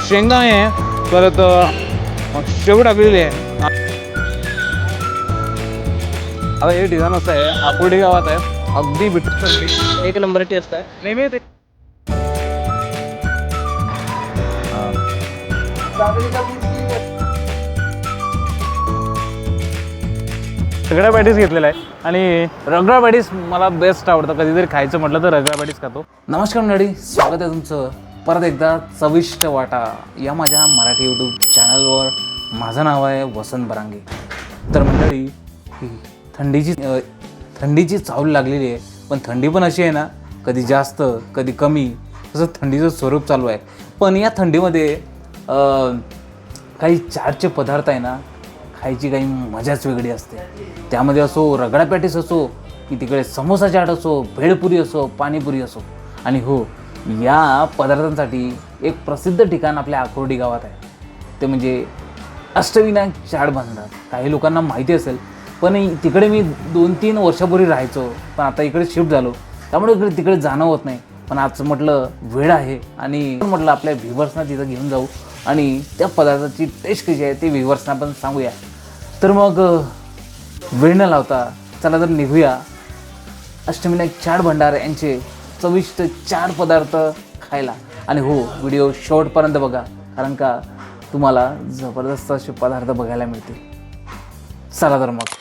शेंगदाणे आहे, परत शेव टाकलेली आहे. आता हे ठिकाण असं आहे, आकुर्डी गावात आहे, अगदी बिट्टू एक नंबर टेस्ट आहे. नेहमी ते रगडा पॅटीस घेतलेला आहे आणि रगडा पॅटीस मला बेस्ट आवडतं. कधीतरी खायचं म्हटलं तर रगडा पॅटीस खातो. नमस्कार मंडळी, स्वागत आहे तुमचं परत एकदा चविष्ट वाटा या माझ्या मराठी यूट्यूब चॅनलवर. माझं नाव आहे वसंत बरांगे. तर मंडळी, थंडीची चाहूल लागलेली आहे, पण थंडी पण अशी आहे ना, कधी जास्त कधी कमी, तसं थंडीचं स्वरूप चालू आहे. पण या थंडीमध्ये काही चाटचे पदार्थ आहे ना, खायची काही मजाच वेगळी असते. त्यामध्ये असो रगडा पॅटीस असो, की तिकडे समोसा चाट असो, भेळपुरी असो, पाणीपुरी असो. आणि हो, या पदार्थांसाठी एक प्रसिद्ध ठिकाण आपल्या आकुर्डी गावात आहे, ते म्हणजे अष्टविनायक चाट भंडार. काही लोकांना माहिती असेल, पण तिकडे मी 2-3 वर्षापूर्वी राहायचो, पण आता इकडे शिफ्ट झालो, त्यामुळे तिकडे जाणं होत नाही. पण आज म्हटलं वेळ आहे आणि म्हटलं आपल्या व्ह्यूवर्सना तिथं घेऊन जाऊ आणि त्या पदार्थाची टेस्ट कशी आहे ते व्ह्यूवर्सना पण सांगूया. तर मग वेळ न लावता चला तर निघूया अष्टविनायक चाट भंडार यांचे चविष्ट चाट पदार्थ खायला. आणि हो, व्हिडिओ शेवटपर्यंत बघा, कारण का तुम्हाला जबरदस्त असे पदार्थ बघायला मिळतील. चला तर मग.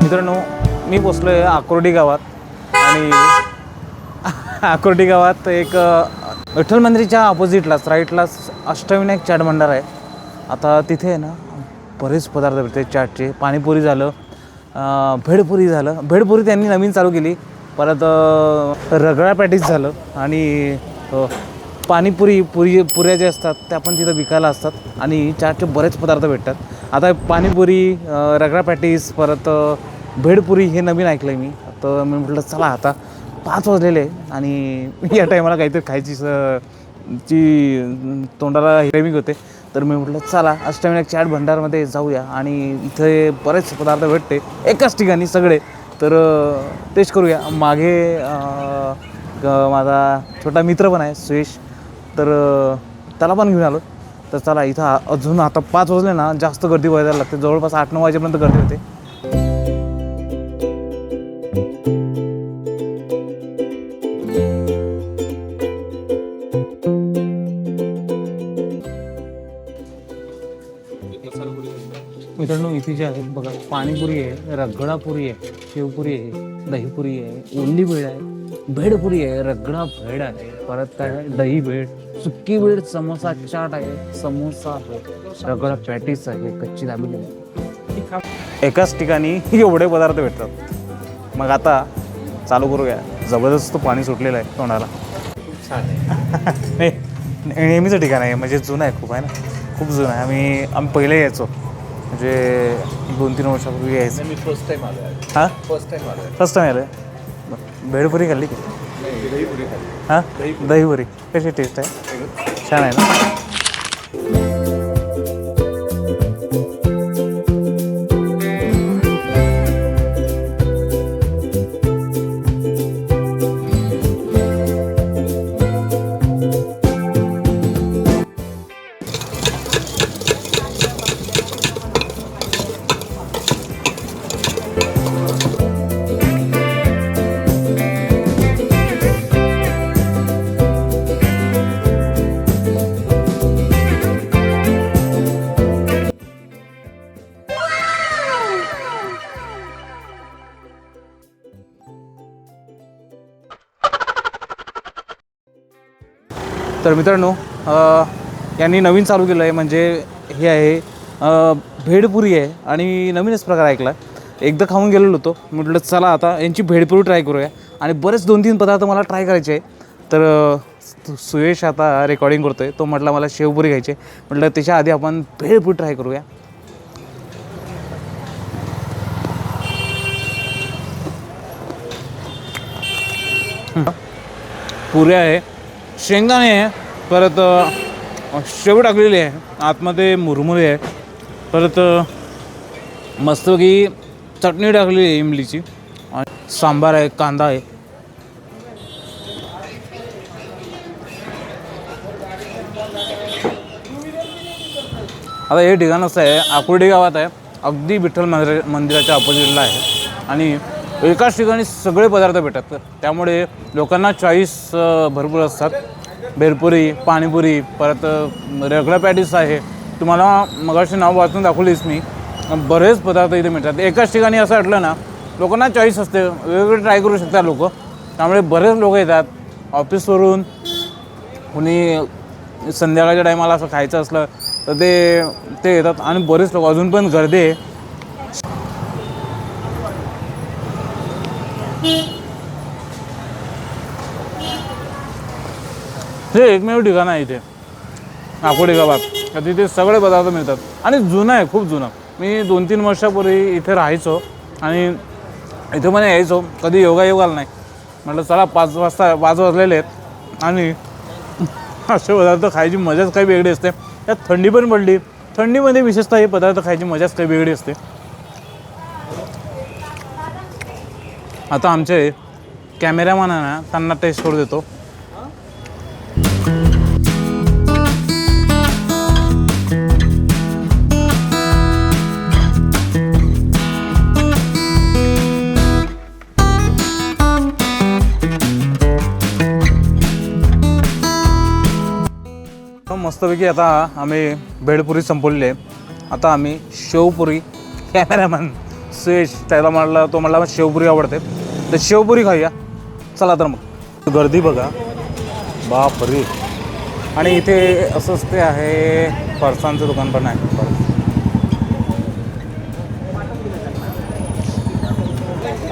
मित्रांनो, मी पोचलो आहे आकुर्डी गावात आणि आकुर्डी गावात एक विठ्ठल मंदिराच्या ऑपोजिटलाच राईटलाच अष्टविनायक चाट भंडार आहे. आता तिथे आहे ना बरेच पदार्थ भेटते चाटचे. पाणीपुरी झालं, भेळपुरी झालं. भेळपुरी त्यांनी नवीन चालू केली. परत रगडा पॅटीस झालं आणि पुऱ्या ज्या असतात त्या पण तिथं विकायला असतात आणि चाटचे बरेच पदार्थ भेटतात. आता पाणीपुरी, रगडा पॅटीस, परत भेळपुरी हे नवीन ऐकलं आहे मी. तर मी म्हटलं चला, आता 5 वाजलेले आणि या टायमाला काहीतरी खायची तोंडाला क्रेविंग होते. तर मी म्हटलं चला अष्टविनायक चाट भंडारमध्ये जाऊया आणि इथे बरेच पदार्थ भेटते एकाच ठिकाणी सगळे. तर टेस्ट करूया. मागे माझा छोटा मित्र पण आहे सुयश, तर त्याला पण घेऊन आलो. तर चला, इथं अजून आता 5 वाजले ना, जास्त गर्दी व्हायला लागते. जवळपास 8-9 वाजेपर्यंत गर्दी होते. मित्रांनो, इथे जे आहेत बघा, पाणीपुरी आहे, रगडापुरी आहे, शेवपुरी आहे, दहीपुरी आहे, ओली भेळ आहे, भेळपुरी आहे, रगडा भेळ आहे, परत काय आहे, दही भेळ, सुक्की भेळ, समोसा चाट आहे, समोसा आहे, रगडा पॅटीस आहे, कच्ची दाबेली आहे. एकाच ठिकाणी एवढे पदार्थ भेटतात. मग आता चालू करूया. जबरदस्त पाणी सुटलेलं आहे तोंडाला. छान आहे. नाही, नेहमीचं ठिकाण आहे, म्हणजे जुनं आहे खूप, आहे ना, खूप जुनं आहे. आम्ही पहिले यायचो, म्हणजे 2-3 वर्षापूर्वी यायचं. मी फर्स्ट टाइम आलो आहे. हां, फर्स्ट टाइम आलो आहे. फर्स्ट टाइम आलं आहे. भेळपुरी खाल्ली की? दहीपुरी खाल्ली. हां, दहीपुरी कशी टेस्ट आहे? छान आहे ना. तर मित्रांनो यांनी नवीन चालू केलं आहे, म्हणजे हे आहे भेळपुरी आहे आणि नवीनच प्रकार ऐकला. एकदा खाऊन गेलेलो होतो, म्हटलं चला आता यांची भेळपुरी ट्राय करूया. आणि बरेच 2-3 पदार्थ मला ट्राय करायचे आहे. तर सुयश आता रेकॉर्डिंग करतो आहे, तो म्हटला मला शेवपुरी घ्यायची आहे. म्हटलं त्याच्या आधी आपण भेळपुरी ट्राय करूया. पुऱ्या आहे, शेंगदाणे आहे, परत शेव टाकलेली आहे, आतमध्ये मुरमुरे आहे, परत मस्तपैकी चटणी टाकलेली आहे इमलीची, आणि सांबार आहे, कांदा आहे. आता हे ठिकाण असं आहे, आकुर्डी गावात आहे, अगदी विठ्ठल मंदिराच्या अपोजिटला आहे. आणि एकाच ठिकाणी सगळे पदार्थ भेटतात, त्यामुळे लोकांना चॉईस भरपूर असतात. भेळपुरी, पाणीपुरी, परत रगडा पॅटीस आहे. तुम्हाला मगाशी नाव वाचून दाखवलीच मी. बरेच पदार्थ इथे मिळतात. एकाच ठिकाणी असं वाटलं ना, लोकांना चॉईस असते, वेगवेगळे ट्राय करू शकतात लोक. त्यामुळे बरेच लोक येतात ऑफिसवरून, कुणी संध्याकाळच्या टायमाला असं खायचं असलं तर ते येतात. आणि बरेच लोक, अजून पण गर्दी आहे. हे एकमेव ठिकाण आहे इथे आकुर्डी गावात, तिथे सगळे पदार्थ मिळतात. आणि जुनं आहे, खूप जुनं. मी 2-3 वर्षापूर्वी इथे राहायचो आणि इथे मला यायचो, कधी योगायोग आला नाही. म्हटलं चला 5 वाजलेले आहेत आणि असे पदार्थ खायची मजाच काही वेगळी असते. त्यात थंडी पण पडली, थंडीमध्ये विशेषतः हे पदार्थ खायची मजाच काही वेगळी असते. आता आमचे कॅमेरामॅन आहे ना, त्यांना टेस्ट करू देतो. मस्तपैकी आता आम्ही भेळपुरी संपवलेली आहे. आता आम्ही शेवपुरी, कॅमेरामॅन सुयश त्याला म्हटलं, तो म्हटला शेवपुरी आवडते, तर शेवपुरी खाऊया. चला तर मग. गर्दी बघा, बापरे. आणि इथे असंच ते आहे, फरसांचं दुकान पण आहे.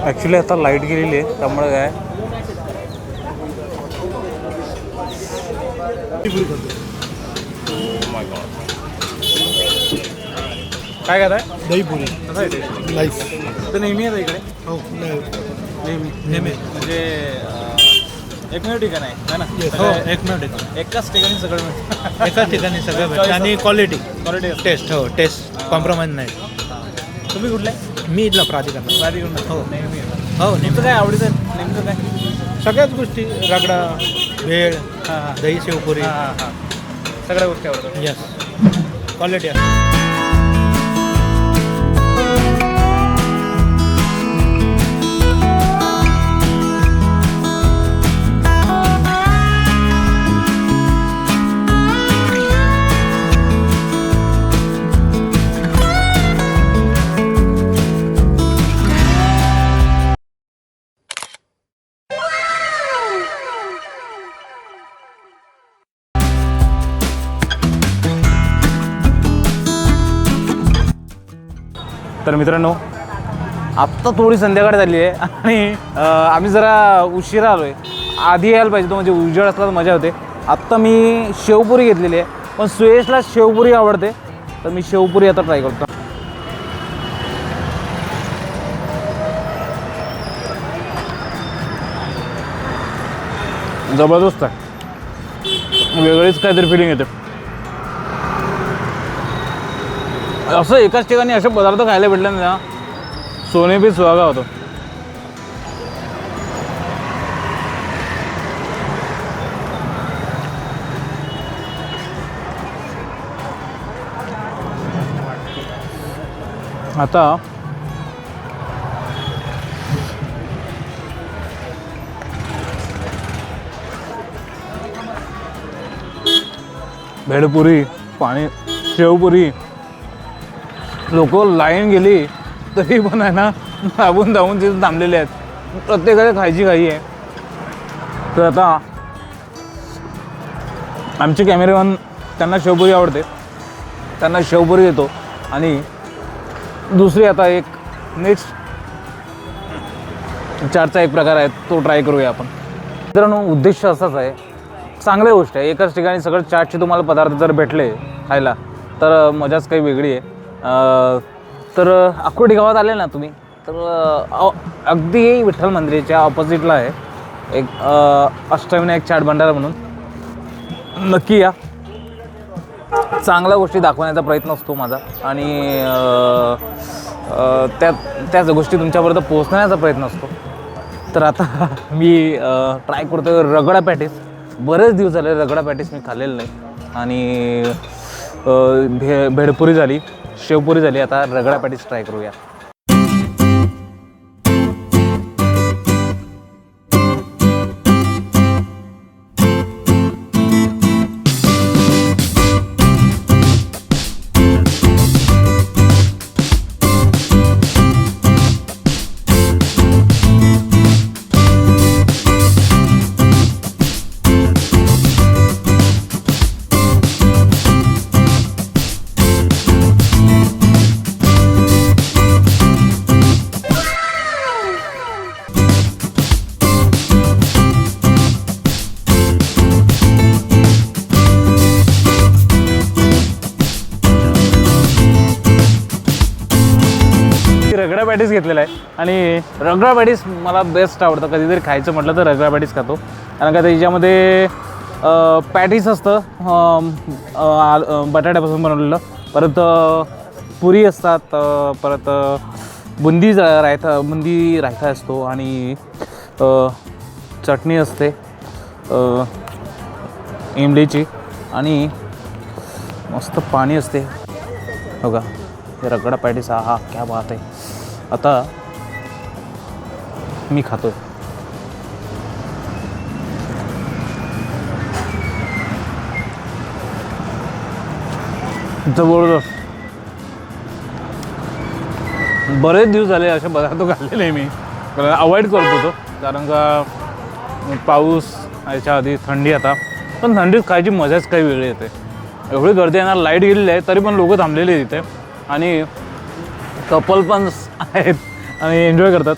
ॲक्च्युली आता लाईट गेलेली आहे, त्यामुळे काय काय करताय? दहीपुरी कसं आहे ते? लाईफ. तर नेहमी येतं इकडे? हो नेहमी म्हणजे एकमेव ठिकाण आहे ना? हो, एकमेव ठिकाण. एकाच ठिकाणी सगळं मिळतं. एकाच ठिकाणी सगळं भेटतं आणि क्वालिटी क्वालिटी टेस्ट. हो, टेस्ट कॉम्प्रोमाइज नाही. तुम्ही कुठले? मी इथला प्राधिकरण. प्राधिकरण. हो. नेहमी हो, नेमकं काय आवडीचं आहे? नेमकं काय? सगळ्याच गोष्टी, रगडा, भेळ, हां हां दही शेवपुरी. हां हां सगळ्या गोष्टी आवडतात. यस, क्वालिटी असते. तर मित्रांनो, आत्ता थोडी संध्याकाळ झाली आहे आणि आम्ही जरा उशिरा आलो आहे. आधी यायला पाहिजे, तो म्हणजे उजेड असला तर मजा होते. आत्ता मी शेवपुरी घेतलेली आहे, पण सुयशला शेवपुरी आवडते, तर मी शेवपुरी आता ट्राय करतो. जबरदस्त आहे, वेगळीच काहीतरी फिलिंग येते. असं एकाच ठिकाणी असे पदार्थ खायला भेटले ना, सोने बी सुहागा होतं. आता भेळपुरी, पाणी शेवपुरी, लोक लाईन गेली तरी पण आहे ना, धावून धावून तिथे थांबलेले आहेत. प्रत्येकाला खायची घाई आहे. तर आता आमचे कॅमेरामॅन त्यांना शेवपुरी आवडते, त्यांना शेवपुरी देतो. आणि दुसरी आता एक नेक्स्ट चाटचा एक प्रकार आहे, तो ट्राय करूया आपण. मित्रांनो, उद्देश असाच आहे, चांगली गोष्ट आहे. एकाच ठिकाणी सगळं चाटचे तुम्हाला पदार्थ जर भेटले खायला तर मजाच काही वेगळी आहे. तर आकुर्डी गावात आले ना तुम्ही तर अगदी विठ्ठल मंदिराच्या ऑपोजिटला आहे एक अष्टविनायक चाट भंडार म्हणून. नक्की या. चांगल्या गोष्टी दाखवण्याचा प्रयत्न असतो माझा आणि त्याच गोष्टी तुमच्यापर्यंत पोहोचण्याचा प्रयत्न असतो. तर आता मी ट्राय करतो रगडा पॅटीस. बरेच दिवस झाले रगडा पॅटीस मी खाल्लेलं नाही. आणि भेळपुरी झाली, शेवपुरी झाली, आता रगडा पॅटीस ट्राय करूया. रगडा पॅटीस घेतलेला आहे आणि रगडा पॅटीस मला बेस्ट आवडतं. कधीतरी खायचं म्हटलं तर रगडा पॅटीस खातो, कारण का त्याच्यामध्ये पॅटीस असतं बटाट्यापासून बनवलेलं, परत पुरी असतात, परत बुंदी रायता असतो आणि चटणी असते इमलीची आणि मस्त पाणी असते बघा. रगडा पॅटीस हा क्या बात आहे. आता मी खातोय. जबरदस्त. बरेच दिवस झाले असे पदार्थ खाल्लेले आहे मी, अवॉइड करत होतो कारण का पाऊस याच्या आधी थंडी. आता पण थंडीत खायची मजाच काही वेगळी येते. एवढी गर्दी येणार, लाईट गेलेली आहे तरी पण लोक थांबलेले आहेत तिथे आणि कपल पण आहेत आणि एन्जॉय करतात.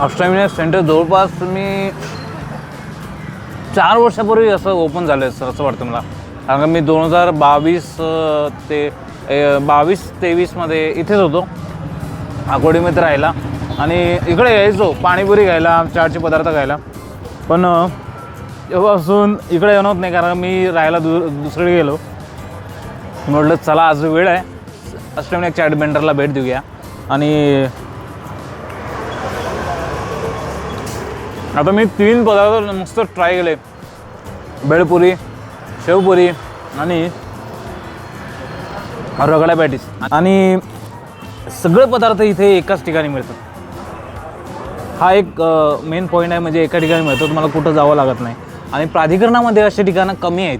अष्टविनायक सेंटर जवळपास मी 4 वर्षापूर्वी असं ओपन झालं आहे असं वाटतं मला, कारण का मी 2022 ते 22-23 मध्ये इथेच होतो आकुर्डीमध्ये राहायला आणि इकडे यायचो पाणीपुरी खायला, चाटचे पदार्थ खायला. पण तेव्हापासून इकडे येणं होत नाही कारण मी राहायला दुसरीकडे गेलो. म्हटलं चला आज वेळ आहे, अष्टविनायक चाट भंडारला भेट देऊया. आणि आता मी 3 पदार्थ मस्त ट्राय केले, भेळपुरी, शेवपुरी आणि रगडा पॅटीस. आणि सगळे पदार्थ इथे एकाच ठिकाणी मिळतात. हा एक मेन पॉईंट आहे, म्हणजे एका ठिकाणी मिळतो, तुम्हाला कुठं जावं लागत नाही. आणि प्राधिकरणामध्ये अशी ठिकाणं कमी आहेत.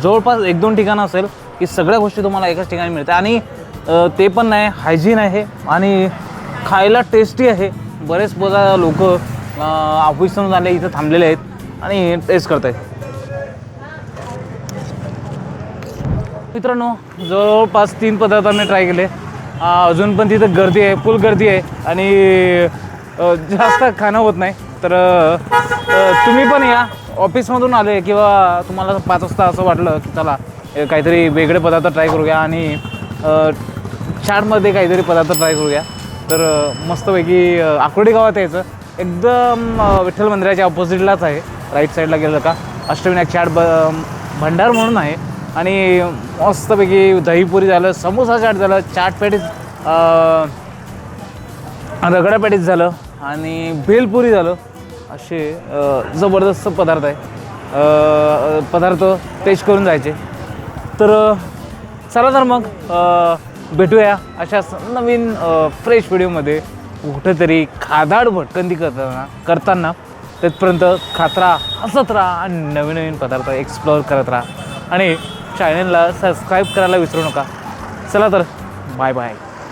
जवळपास 1-2 ठिकाणं असेल की सगळ्या गोष्टी तुम्हाला एकाच ठिकाणी मिळतात आणि ते पण नाही, हायजीन आहे आणि खायला टेस्टी आहे. बरेच लोक ऑफिसमधून आले इथं थांबलेले आहेत आणि टेस्ट करत आहेत. मित्रांनो, जवळपास 3 पदार्थ मी ट्राय केले. अजून पण तिथं गर्दी आहे, फुल गर्दी आहे आणि जास्त खाणं होत नाही. तर तुम्ही पण या, ऑफिसमधून आले किंवा तुम्हाला 5 वाजता असं वाटलं की चला काहीतरी वेगळे पदार्थ ट्राय करूया आणि चाटमध्ये काहीतरी पदार्थ ट्राय करूया, तर मस्तपैकी आकुर्डी गावात यायचं. एकदम विठ्ठल मंदिराच्या ऑपोजिटलाच आहे, राईट साईडला गेलं का अष्टविनायक चाट भंडार म्हणून आहे. आणि मस्तपैकी दहीपुरी झालं, समोसा चाट झालं, चाट पॅटीस, रगडा पॅटीस झालं आणि भेलपुरी झालं. असे जबरदस्त पदार्थ आहे, पदार्थ टेस्ट करून जायचे. तर चला तर मग भेटूया अशा नवीन फ्रेश व्हिडिओमध्ये, कुठेतरी खादाड भटकंती करताना. तिथपर्यंत खात राहा, हसत राहा आणि नवीन नवीन पदार्थ एक्सप्लोअर करत राहा आणि चॅनलला सबस्क्राईब करायला विसरू नका. चला तर बाय बाय.